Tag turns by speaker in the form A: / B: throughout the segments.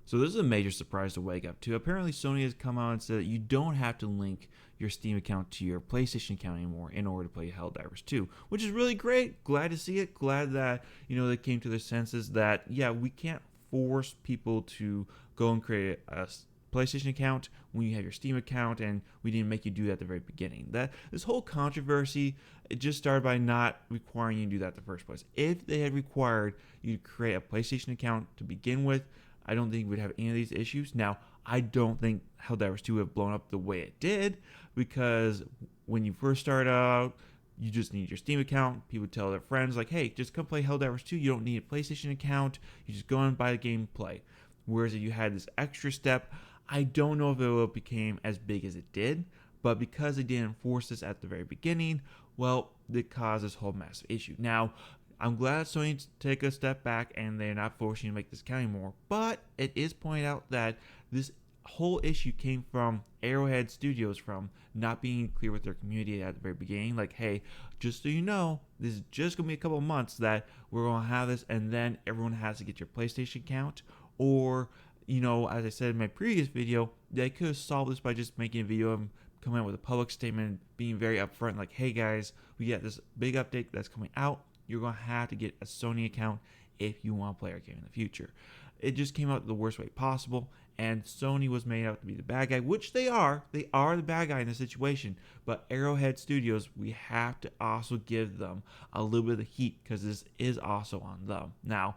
A: So this is a major surprise to wake up to. Apparently Sony has come out and said that you don't have to link your Steam account to your PlayStation account anymore in order to play Helldivers 2, which is really great. Glad to see it. Glad that, they came to their senses that, yeah, we can't force people to go and create a PlayStation account when you have your Steam account, and we didn't make you do that at the very beginning. That this whole controversy, it just started by not requiring you to do that in the first place. If they had required you to create a PlayStation account to begin with, I don't think we'd have any of these issues. Now, I don't think Helldivers 2 would have blown up the way it did, because when you first start out, you just need your Steam account. People tell their friends, like, hey, just come play Helldivers 2. You don't need a PlayStation account. You just go and buy the game and play. Whereas if you had this extra step, I don't know if it became as big as it did, but because they didn't enforce this at the very beginning, well, it caused this whole massive issue. Now, I'm glad Sony take a step back and they're not forcing you to make this count anymore, but it is pointed out that this whole issue came from Arrowhead Studios, from not being clear with their community at the very beginning. Like, hey, just so you know, this is just going to be a couple of months that we're going to have this, and then everyone has to get your PlayStation account. Or, as I said in my previous video, they could have solved this by just making a video and coming out with a public statement, being very upfront, like, hey guys, we got this big update that's coming out. You're going to have to get a Sony account if you want to play our game in the future. It just came out the worst way possible, and Sony was made out to be the bad guy, which they are. They are the bad guy in this situation. But Arrowhead Studios, we have to also give them a little bit of the heat, because this is also on them. Now,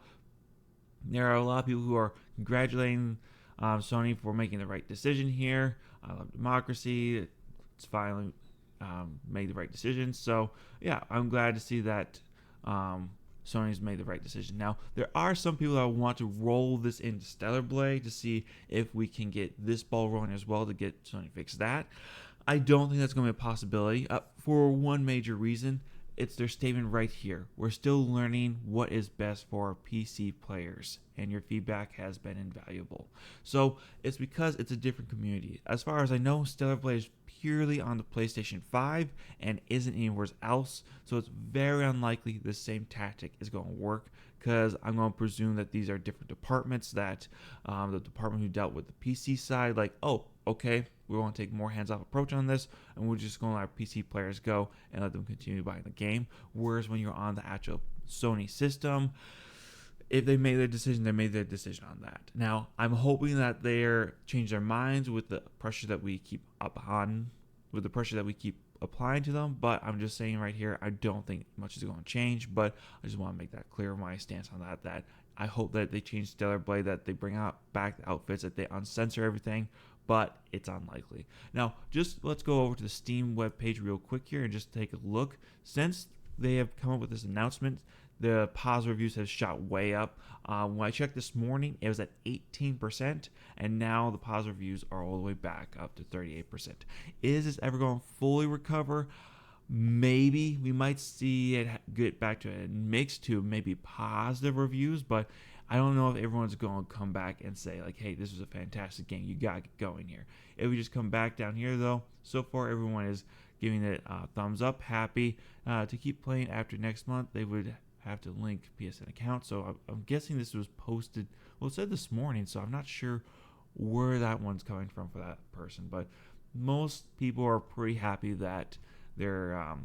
A: there are a lot of people who are congratulating Sony for making the right decision here. I love democracy. It's finally made the right decision. So, yeah, I'm glad to see that Sony's made the right decision. Now, there are some people that want to roll this into Stellar Blade to see if we can get this ball rolling as well, to get Sony to fix that. I don't think that's going to be a possibility for one major reason. It's their statement right here. We're still learning what is best for PC players, and your feedback has been invaluable. So it's because it's a different community. As far as I know, Stellar Blade is purely on the PlayStation 5 and isn't anywhere else. So it's very unlikely the same tactic is going to work, because I'm going to presume that these are different departments, that the department who dealt with the PC side, like, oh, okay, we want to take a more hands-off approach on this, and we're just going to let our PC players go and let them continue buying the game. Whereas when you're on the actual Sony system, if they made their decision, they made their decision on that. Now, I'm hoping that they're change their minds with the pressure that we keep applying to them, but I'm just saying right here, I don't think much is going to change, but I just want to make that clear, my stance on that I hope that they change Stellar Blade, that they bring out back the outfits, that they uncensor everything, but it's unlikely. Now, just let's go over to the Steam webpage real quick here and just take a look. Since they have come up with this announcement, the positive reviews have shot way up. When I checked this morning, it was at 18%, and now the positive reviews are all the way back up to 38%. Is this ever going to fully recover? Maybe we might see it get back to a mix to maybe positive reviews, but I don't know if everyone's going to come back and say, like, hey, this was a fantastic game, you got to get going here. If we just come back down here, though, so far everyone is giving it a thumbs up, happy to keep playing after next month. They would have to link PSN account, so I'm guessing this was posted, well, it said this morning, so I'm not sure where that one's coming from for that person, but most people are pretty happy that they're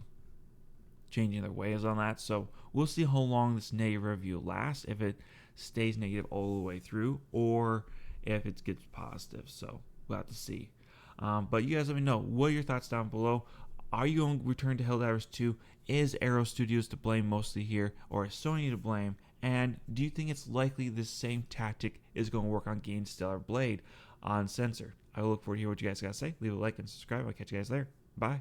A: changing their ways on that. So we'll see how long this negative review lasts, if it stays negative all the way through, or if it gets positive. So we'll have to see. But you guys let me know, what are your thoughts down below? Are you going to return to Helldivers 2? Is Arrow Studios to blame mostly here, or is Sony to blame? And do you think it's likely this same tactic is going to work on getting Stellar Blade on Censor? I look forward to hear what you guys got to say. Leave a like and subscribe. I'll catch you guys there. Bye.